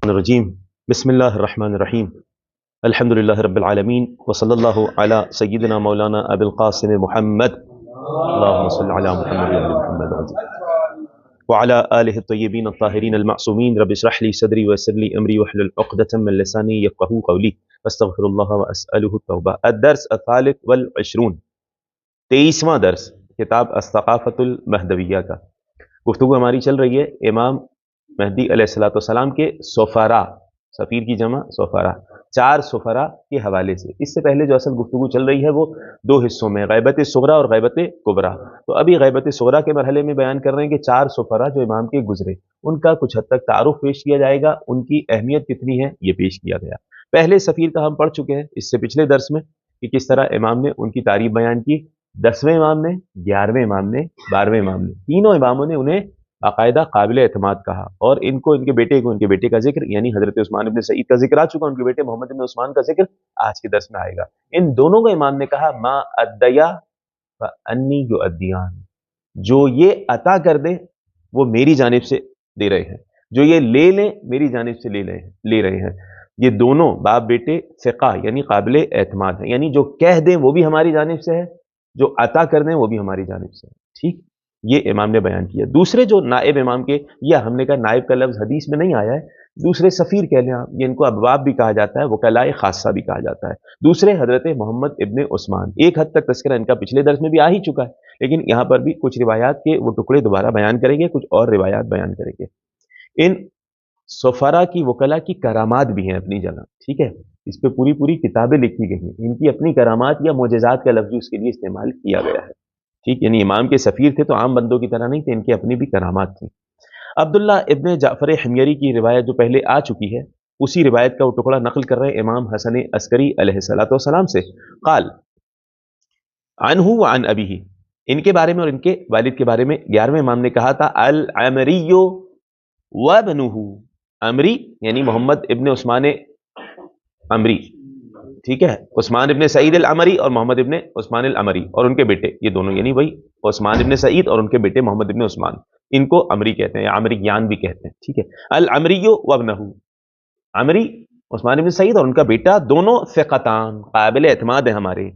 الرجیم بسم اللہ الرحمن الرحیم الحمد للہ رب العالمین وصلی اللہ علی سیدنا مولانا ابی القاسم محمد اللہم صل علی محمد وعلی محمد وعلی آلہ الطیبین الطاہرین المعصومین رب اشرح لی صدری ویسر لی امری واحلل عقدۃ من لسانی یفقہوا قولی استغفر اللہ واسألہ التوبہ الدرس الثالث والعشرون 23واں درس کتاب الثقافۃ المہدویہ کا گفتگو ہماری چل رہی ہے امام مہدی علیہ السلام کے سفرا، سفیر کی جمع سفرا، 4 سفرا کے حوالے سے۔ اس سے پہلے جو اصل گفتگو چل رہی ہے وہ 2 حصوں میں، غیبت صغریٰ اور غیبت کبریٰ۔ تو ابھی غیبت صغریٰ کے مرحلے میں بیان کر رہے ہیں کہ 4 سفرا جو امام کے گزرے ان کا کچھ حد تک تعارف پیش کیا جائے گا، ان کی اہمیت کتنی ہے یہ پیش کیا گیا۔ پہلے سفیر کا ہم پڑھ چکے ہیں اس سے پچھلے درس میں کہ کس طرح امام نے ان کی تعریف بیان کی۔ 10ویں امام نے، 11ویں امام نے، 12ویں امام نے، تینوں اماموں نے انہیں باقاعدہ قابل اعتماد کہا، اور ان کو ان کے بیٹے کا ذکر یعنی حضرت عثمان ابن سعید کا ذکر آ چکا، ان کے بیٹے محمد ابن عثمان کا ذکر آج کے درس میں آئے گا۔ ان دونوں کو امام نے کہا ما ادیا فانی یؤدیان، جو یہ عطا کر دیں وہ میری جانب سے دے رہے ہیں، جو یہ لے لیں میری جانب سے لے رہے ہیں۔ یہ دونوں باپ بیٹے ثقہ یعنی قابل اعتماد ہیں، یعنی جو کہہ دیں وہ بھی ہماری جانب سے ہے، جو عطا کر دیں وہ بھی ہماری جانب سے ہے۔ ٹھیک، یہ امام نے بیان کیا۔ دوسرے جو نائب امام کے، یا ہم نے کہا نائب کا لفظ حدیث میں نہیں آیا ہے، دوسرے سفیر کہہ لیں آپ، یہ ان کو ابواب بھی کہا جاتا ہے، وکلاء خاصہ بھی کہا جاتا ہے۔ دوسرے حضرت محمد ابن عثمان، ایک حد تک تذکرہ ان کا پچھلے درس میں بھی آ ہی چکا ہے، لیکن یہاں پر بھی کچھ روایات کے وہ ٹکڑے دوبارہ بیان کریں گے، کچھ اور روایات بیان کریں گے۔ ان سفرا کی وکلا کی کرامات بھی ہیں اپنی جگہ، ٹھیک ہے، اس پہ پوری کتابیں لکھی گئی ہیں، ان کی اپنی کرامات یا معجزات کا لفظ اس کے لیے استعمال کیا گیا ہے۔ ٹھیک، یعنی امام کے سفیر تھے تو عام بندوں کی طرح نہیں تھے، ان کی اپنی بھی کرامات تھیں۔ عبداللہ ابن جعفر حمیری کی روایت جو پہلے آ چکی ہے، اسی روایت کا وہ ٹکڑا نقل کر رہے ہیں امام حسن عسکری علیہ السلام سے، قال عنہ وعن ابیہ، ان کے بارے میں اور ان کے والد کے بارے میں 11ویں امام نے کہا تھا العمری وابنہ، عمری یعنی محمد ابن عثمان عمری، ٹھیک ہے، عثمان ابن سعید العمری اور محمد ابن عثمان العمری اور ان کے بیٹے، یہ دونوں یعنی وہی عثمان ابن سعید اور ان کے بیٹے محمد ابن عثمان، ان کو عمری کہتے ہیں یا عمریان بھی کہتے ہیں، ٹھیک ہے۔ العمری وابنہ، عمری عثمان ابن سعید اور ان کا بیٹا دونوں ثقتان، قابل اعتماد ہیں ہمارے،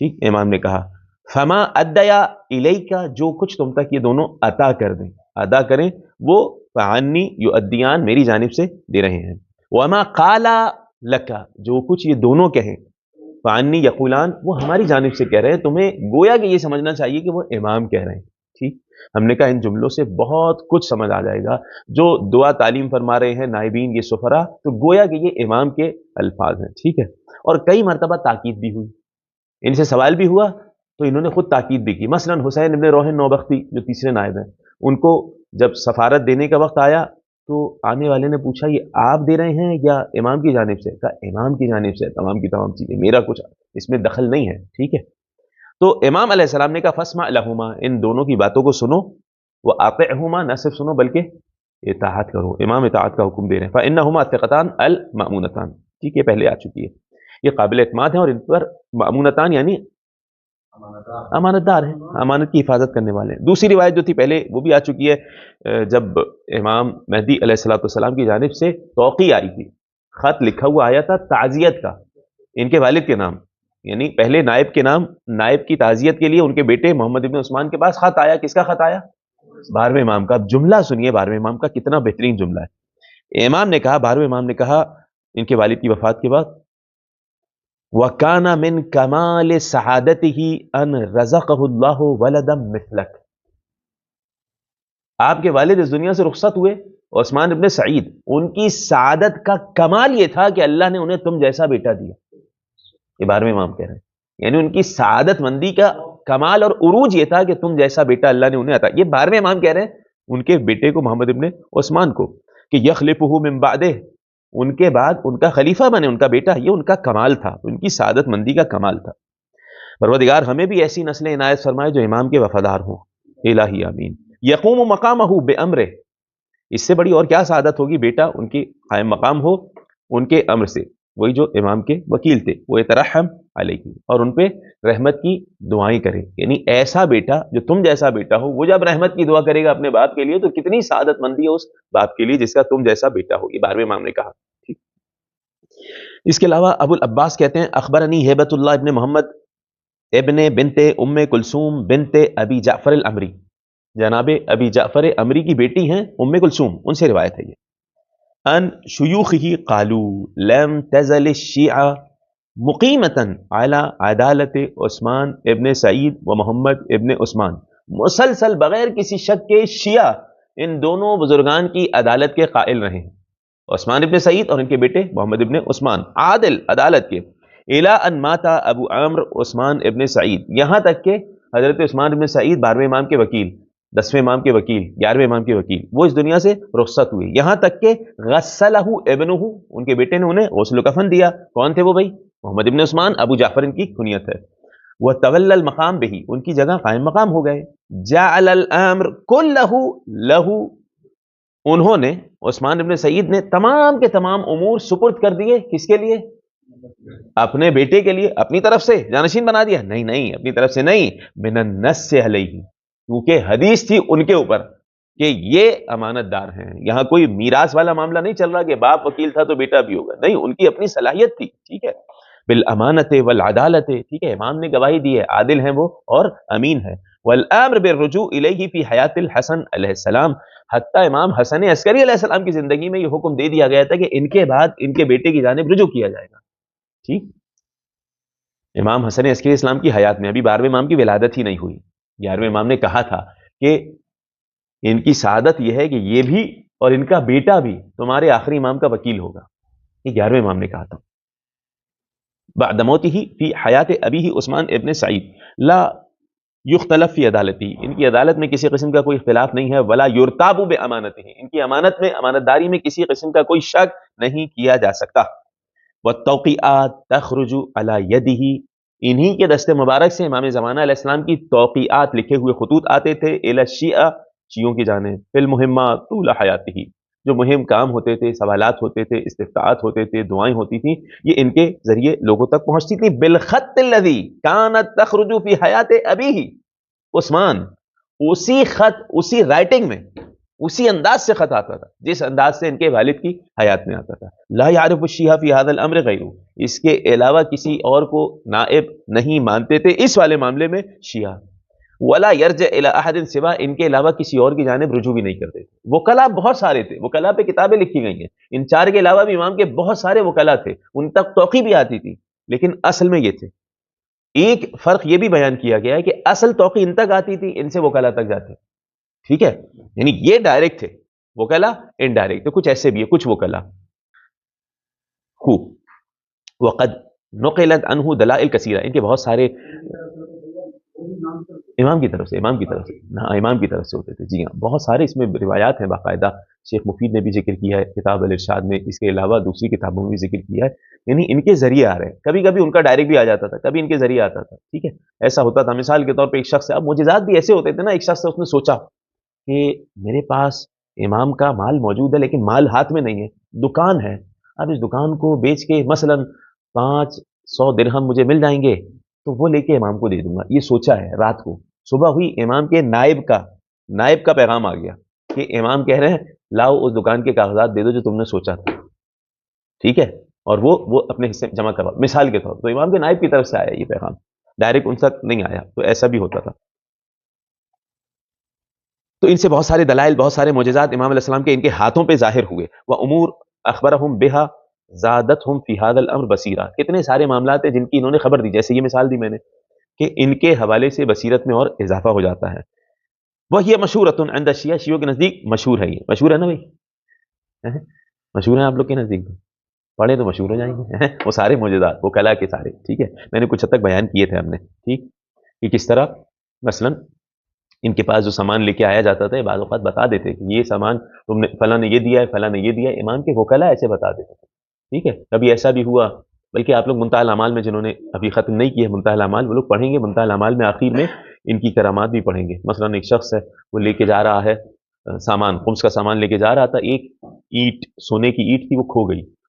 ٹھیک۔ امام نے کہا فما ادیا الیکا، جو کچھ تم تک یہ دونوں عطا کر دیں، ادا کریں، وہ فعنی یؤدیان، میری جانب سے دے رہے ہیں۔ وما قالا لکا، جو کچھ یہ دونوں کہیں، فعنی یقولان، وہ ہماری جانب سے کہہ رہے ہیں۔ تمہیں گویا کہ یہ سمجھنا چاہیے کہ وہ امام کہہ رہے ہیں، ٹھیک۔ ہم نے کہا ان جملوں سے بہت کچھ سمجھ آ جائے گا، جو دعا تعلیم فرما رہے ہیں نائبین یہ سفرا، تو گویا کہ یہ امام کے الفاظ ہیں، ٹھیک ہے۔ اور کئی مرتبہ تاکید بھی ہوئی، ان سے سوال بھی ہوا تو انہوں نے خود تاکید بھی کی۔ مثلا حسین ابن روحن نوبختی جو تیسرے نائب ہیں، ان کو جب سفارت دینے کا وقت آیا تو آنے والے نے پوچھا یہ آپ دے رہے ہیں یا امام کی جانب سے؟ کہا امام کی جانب سے، تمام کی تمام چیزیں، میرا کچھ اس میں دخل نہیں ہے، ٹھیک ہے۔ تو امام علیہ السلام نے کہا فاسمع لہما، ان دونوں کی باتوں کو سنو، واطعہما، نہ صرف سنو بلکہ اطاعت کرو، امام اطاعت کا حکم دے رہے ہیں۔ فانہما ثقتان المأمونتان، ٹھیک ہے، پہلے آ چکی ہے، یہ قابل اعتماد ہیں اور ان پر مأمونتان یعنی امانت دار ہیں، امانت کی حفاظت کرنے والے ہیں۔ دوسری روایت جو تھی پہلے وہ بھی آ چکی ہے، جب امام مہدی علیہ السلام کی جانب سے توقیع آئی تھی، خط لکھا ہوا آیا تھا تعزیت کا ان کے والد کے نام، یعنی پہلے نائب کے نام، نائب کی تعزیت کے لیے ان کے بیٹے محمد ابن عثمان کے پاس خط آیا۔ کس کا خط آیا؟ 12ویں امام کا۔ اب جملہ سنیے 12ویں امام کا، کتنا بہترین جملہ ہے۔ امام نے کہا، 12ویں امام نے کہا ان کے والد کی وفات کے بعد، وَكَانَ مِن كَمَالِ سَعَادَتِهِ أَن رَزَقَهُ اللَّهُ وَلَدًا مِثْلَكَ، آپ کے والد اس دنیا سے رخصت ہوئے، عثمان ابن سعید، ان کی سعادت کا کمال یہ تھا کہ اللہ نے انہیں تم جیسا بیٹا دیا۔ یہ 12ویں امام کہہ رہے ہیں، یعنی ان کی سعادت مندی کا کمال اور عروج یہ تھا کہ تم جیسا بیٹا اللہ نے انہیں عطا۔ یہ 12ویں امام کہہ رہے ہیں ان کے بیٹے کو، محمد ابن عثمان کو، کہ یخلفہ من بعدہ، ان کے بعد ان کا خلیفہ بنے، ان کا بیٹا، یہ ان کا کمال تھا، ان کی سعادت مندی کا کمال تھا۔ پروردگار ہمیں بھی ایسی نسلیں عنایت فرمائے جو امام کے وفادار ہوں، الہی آمین۔ یقوم مقامہ بامرہ، اس سے بڑی اور کیا سعادت ہوگی، بیٹا ان کی قائم مقام ہو ان کے امر سے۔ وہی جو امام کے وکیل تھے، وہ یترحم علیہ، اور ان پہ رحمت کی دعائیں کرے. یعنی ایسا بیٹا جو تم جیسا بیٹا ہو، وہ جب رحمت کی دعا کرے گا اپنے باپ کے لیے تو کتنی سعادت مندی ہے اس باپ کے لیے جس کا تم جیسا بیٹا ہو. یہ 12ویں امام نے کہا. ٹھیک. اس کے علاوہ ابو العباس کہتے ہیں اخبرنی ہیبت اللہ ابن محمد ابن بنت ام کلثوم بنت ابی جعفر الامری، جناب ابی جعفر امری کی بیٹی ہیں ام کلثوم، ان سے روایت ہے یہ، ان شیوخہ قالوا لم تزل الشیعہ مقیمتاً علی عدالت عثمان ابن سعید و محمد ابن عثمان، مسلسل بغیر کسی شک کے شیعہ ان دونوں بزرگان کی عدالت کے قائل رہے ہیں، عثمان ابن سعید اور ان کے بیٹے محمد ابن عثمان، عادل عدالت کے. الا ان ماتا ابو عمرو عثمان ابن سعید، یہاں تک کہ حضرت عثمان ابن سعید 12ویں امام کے وکیل، 10ویں امام کے وکیل، 11ویں امام کے وکیل، وہ اس دنیا سے رخصت ہوئے، یہاں تک کہ غسلہ ابنہ، ان کے بیٹے نے انہیں غسل و کفن دیا. کون تھے وہ بھائی؟ محمد ابن عثمان، ابو جعفر ان کی کنیت ہے. وہ طول المقام بہی، ان کی جگہ قائم مقام ہو گئے. جعل الامر کلہ لہ، انہوں نے عثمان ابن سعید نے تمام کے تمام امور سپرد کر دیے. کس کے لیے؟ اپنے بیٹے کے لیے. اپنی طرف سے جانشین بنا دیا؟ نہیں نہیں، اپنی طرف سے نہیں، من النص علیہ، کیونکہ حدیث تھی ان کے اوپر کہ یہ امانت دار ہیں. یہاں کوئی میراث والا معاملہ نہیں چل رہا کہ باپ وکیل تھا تو بیٹا بھی ہوگا، نہیں، ان کی اپنی صلاحیت تھی. ٹھیک ہے. بالامانت والعدالت، ٹھیک ہے، امام نے گواہی دی ہے، عادل ہیں وہ اور امین ہے. والامر بالرجوع الیہ فی حیات الحسن علیہ السلام، حتیٰ امام حسن عسکری علیہ السلام کی زندگی میں یہ حکم دے دیا گیا تھا کہ ان کے بعد ان کے بیٹے کی جانب رجوع کیا جائے گا. ٹھیک. امام حسن عسکری اسلام کی حیات میں، ابھی 12ویں امام کی ولادت ہی نہیں ہوئی. 11ویں امام نے کہا تھا کہ ان کی سعادت یہ ہے کہ یہ بھی اور ان کا بیٹا بھی تمہارے آخری امام کا وکیل ہوگا. یہ 11ویں امام نے کہا تھا. بعد موتہ فی حیات ابیہ عثمان ابن سعید لا یختلف فی عدالتی، ان کی عدالت میں کسی قسم کا کوئی اختلاف نہیں ہے. ولا یرتاب بامانتہ، ان کی امانت میں، امانت داری میں کسی قسم کا کوئی شک نہیں کیا جا سکتا. والتوقیعات تخرج علی یدہ، انہی کے دست مبارک سے امام زمانہ علیہ السلام کی توقیعات، لکھے ہوئے خطوط آتے تھے الی الشیعہ، شیعوں کی جانب، فی المہمات طول حیاتہ، جو مہم کام ہوتے تھے، سوالات ہوتے تھے، استفتاءات ہوتے تھے، دعائیں ہوتی تھیں، یہ ان کے ذریعے لوگوں تک پہنچتی تھی. بالخط الذی کانت تخرج فی حیات ابیہ عثمان، اسی خط، اسی رائٹنگ میں، اسی انداز سے خط آتا تھا جس انداز سے ان کے والد کی حیات میں آتا تھا. لا یعرف الشیعہ فی ھذا الامر غیرہ، اس کے علاوہ کسی اور کو نائب نہیں مانتے تھے اس والے معاملے میں شیعہ. ولا یرجع الی احد سوا، ان کے علاوہ کسی اور کی جانب رجوع بھی نہیں کرتے تھے. وکلا بہت سارے تھے، وکلا پہ کتابیں لکھی گئی ہیں، ان 4 کے علاوہ بھی امام کے بہت سارے وکلا تھے، ان تک توقیع بھی آتی تھی، لیکن اصل میں یہ تھے. ایک فرق یہ بھی بیان کیا گیا ہے کہ اصل توقیع ان تک آتی تھی، ان سے وکلا تک جاتے. ٹھیک ہے، یعنی یہ ڈائریکٹ تھے، وکلا انڈائریکٹ تھے. کچھ ایسے بھی ہے، کچھ وکلا. وقد نقلت عنہ دلائل کثیرہ، ان کے بہت سارے امام کی طرف سے، امام کی طرف سے، ہاں امام کی طرف سے ہوتے تھے. جی ہاں، بہت سارے اس میں روایات ہیں باقاعدہ. شیخ مفید نے بھی ذکر کیا ہے کتاب الارشاد میں، اس کے علاوہ دوسری کتابوں میں بھی ذکر کیا ہے. یعنی ان کے ذریعے آ رہے ہیں، کبھی کبھی ان کا ڈائریکٹ بھی آ جاتا تھا، کبھی ان کے ذریعے آتا تھا. ٹھیک ہے، ایسا ہوتا تھا. مثال کے طور پہ ایک شخص، اب معجزات بھی ایسے ہوتے تھے نا، ایک شخص اس نے سوچا کہ میرے پاس امام کا مال موجود ہے لیکن مال ہاتھ میں نہیں ہے، دکان ہے، اب اس دکان کو بیچ کے مثلا 500 درہم مجھے مل جائیں گے تو وہ لے کے امام کو دے دوں گا. یہ سوچا ہے رات کو. صبح ہوئی، امام کے نائب کا پیغام آ گیا کہ امام کہہ رہے ہیں لاؤ اس دکان کے کاغذات دے دو جو تم نے سوچا تھا. ٹھیک ہے، اور وہ اپنے حصے جمع کروا. مثال کے طور تو امام کے نائب کی طرف سے آیا یہ پیغام، ڈائریکٹ ان تک نہیں آیا. تو ایسا بھی ہوتا تھا. تو ان سے بہت سارے دلائل، بہت سارے معجزات امام علیہ السلام کے ان کے ہاتھوں پہ ظاہر ہوئے. وہ امور اخبرہم بہا زادتہم فی ھذا الامر بصیرہ، کتنے سارے معاملات ہیں جن کی انہوں نے خبر دی. جیسے یہ مثال دی میں نے کہ ان کے حوالے سے بصیرت میں اور اضافہ ہو جاتا ہے. وہ یہ مشہورۃ عند الشیعہ، شیعوں کے نزدیک مشہور ہے. یہ مشہور ہے نا بھائی، مشہور ہے آپ لوگ کے نزدیک؟ پڑھے تو مشہور ہو جائیں گے. وہ سارے معجزات، وہ کلا کے سارے. ٹھیک ہے، میں نے کچھ حد تک بیان کیے تھے ہم نے. ٹھیک، کہ کس طرح مثلا ان کے پاس جو سامان لے کے آیا جاتا تھا، بعض اوقات بتا دیتے کہ یہ سامان تم نے، فلاں نے یہ دیا ہے، فلاں نے یہ دیا ہے. امام کے وکلا ایسے بتا دیتے تھے. ٹھیک ہے، کبھی ایسا بھی ہوا، بلکہ آپ لوگ منتہی الاعمال میں، جنہوں نے ابھی ختم نہیں کیے منتہی الاعمال، وہ لوگ پڑھیں گے منتہی الاعمال میں، آخر میں ان کی کرامات بھی پڑھیں گے. مثلا ایک شخص ہے، وہ لے کے جا رہا ہے سامان، خمس کا سامان لے کے جا رہا تھا، ایک اینٹ، سونے کی اینٹ تھی، وہ کھو گئی.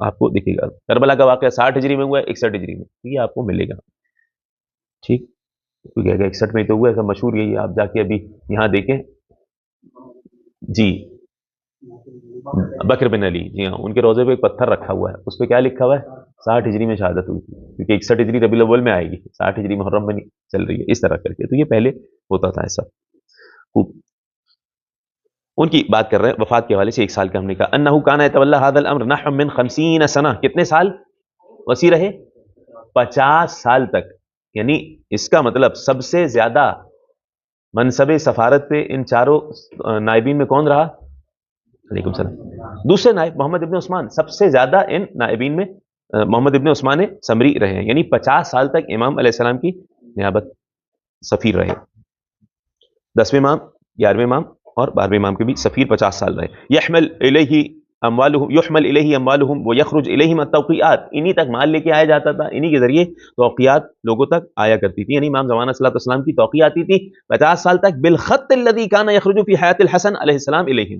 آپ کو دکھے گا. کربلا کا واقعہ 60 ہجری میں ہوا ہے, 61 ہجری میں, یہ آپ کو ملے گا. ٹھیک, کوئی کہے گا 61 میں تو ہوا ہے, سب مشہور یہی ہے, آپ جا کے ابھی یہاں دیکھیں. جی, بکر بن علی, جی ہاں, ان کے روزے پہ ایک پتھر رکھا ہوا ہے, اس پہ کیا لکھا ہوا ہے؟ 60 ہجری میں شہادت ہوئی تھی, کیونکہ 61 ہجری ربیع الاول میں آئے گی, 60 ہجری محرم میں نہیں چل رہی ہے, اس طرح کر کے. تو یہ پہلے ہوتا تھا ایسا. ان کی بات کر رہے ہیں وفات کے حوالے سے. 1 سال کا ہم نے کہا. انه كان يتولى هذا الامر نحو من 50 سنه, کتنے سال وسیع رہے؟ 50 سال تک. یعنی اس کا مطلب سب سے زیادہ منصب سفارت پہ ان چاروں نائبین میں کون رہا؟ علیکم السلام. دوسرے نائب محمد ابن عثمان, سب سے زیادہ ان نائبین میں محمد ابن عثمان سمری رہے ہیں. یعنی 50 سال تک امام علیہ السلام کی نیابت سفیر رہے. 10ویں امام, 11ویں امام اور 12ویں امام کے بھی سفیر 50 سال رہے. یحمل الیہ اموالہم ویخرج الیہم التوقیعات, انہی تک مال لے کے آیا جاتا تھا, انہی کے ذریعے توقیعات لوگوں تک آیا کرتی تھی. یعنی امام زمانہ صلی اللہ علیہ وسلم کی توقیع آتی تھی 50 سال تک بالخط الذی کان یخرج فی حیات الحسن علیہ السلام الیہم,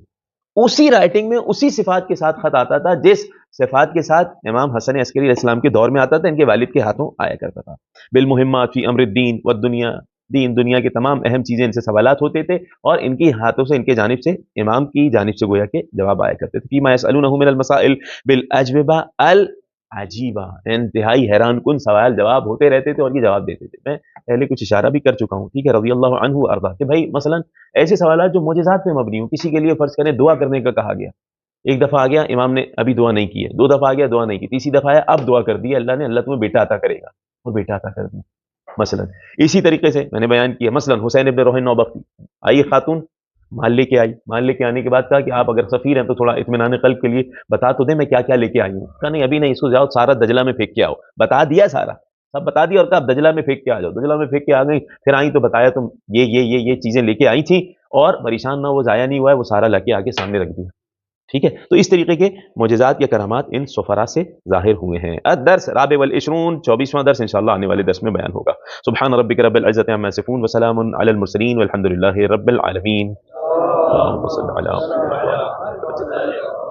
اسی رائٹنگ میں اسی صفات کے ساتھ خط آتا تھا جس صفات کے ساتھ امام حسن عسکری علیہ السلام کے دور میں آتا تھا, ان کے والد کے ہاتھوں آیا کرتا تھا. بالمہمات فی امر الدین والدنیا, دین دنیا کے تمام اہم چیزیں ان سے سوالات ہوتے تھے, اور ان کی ہاتھوں سے, ان کے جانب سے, امام کی جانب سے گویا کہ جواب آیا کرتے تھے. فیما یسألونہ من المسائل بالاجوبہ العجیبہ, انتہائی حیران کن سوال جواب ہوتے رہتے تھے, اور یہ جواب دیتے تھے. میں پہلے کچھ اشارہ بھی کر چکا ہوں, ٹھیک ہے, رضی اللہ عنہ وارضا, کہ بھائی مثلا ایسے سوالات جو معجزات پہ مبنی ہوں. کسی کے لیے فرض کریں دعا کرنے کا کہا گیا, ایک دفعہ آ گیا امام نے ابھی دعا نہیں کی ہے, 2 دفعہ آ گیا دعا نہیں کی, تیسری دفعہ آیا اب دعا کر دی اللہ نے, اللہ تمہیں بیٹا عطا کرے گا, اور بیٹا عطا کر دیا. مثلا اسی طریقے سے میں نے بیان کیا, مثلا حسین ابن روحن نوبختی, آئی خاتون, مال لے کے آئی, مال لے کے آنے کے بعد کہا کہ آپ اگر سفیر ہیں تو تھوڑا اطمینان قلب کے لیے بتا تو دیں میں کیا کیا لے کے آئی ہوں. کہا نہیں ابھی نہیں, اس کو جاؤ سارا دجلہ میں پھینک کے آؤ. بتا دیا سارا, سب بتا دیا, اور کہا دجلہ میں پھینک کے آ جاؤ. دجلہ میں پھینک کے آ گئی, پھر آئی تو بتایا تم یہ چیزیں لے کے آئی تھی, اور پریشان نہ, وہ ضائع نہیں ہوا ہے, وہ سارا لا کے آگے سامنے رکھ دیا. ٹھیک ہے, تو اس طریقے کے معجزات یا کرامات ان سفراء سے ظاہر ہوئے ہیں. الدرس رابع والعشرون, 24واں درس انشاءاللہ آنے والے درس میں بیان ہوگا. سبحان ربک رب العزت عما یصفون وسلام علی المرسلین والحمد للہ رب العالمین. اللہم صل علی محمد.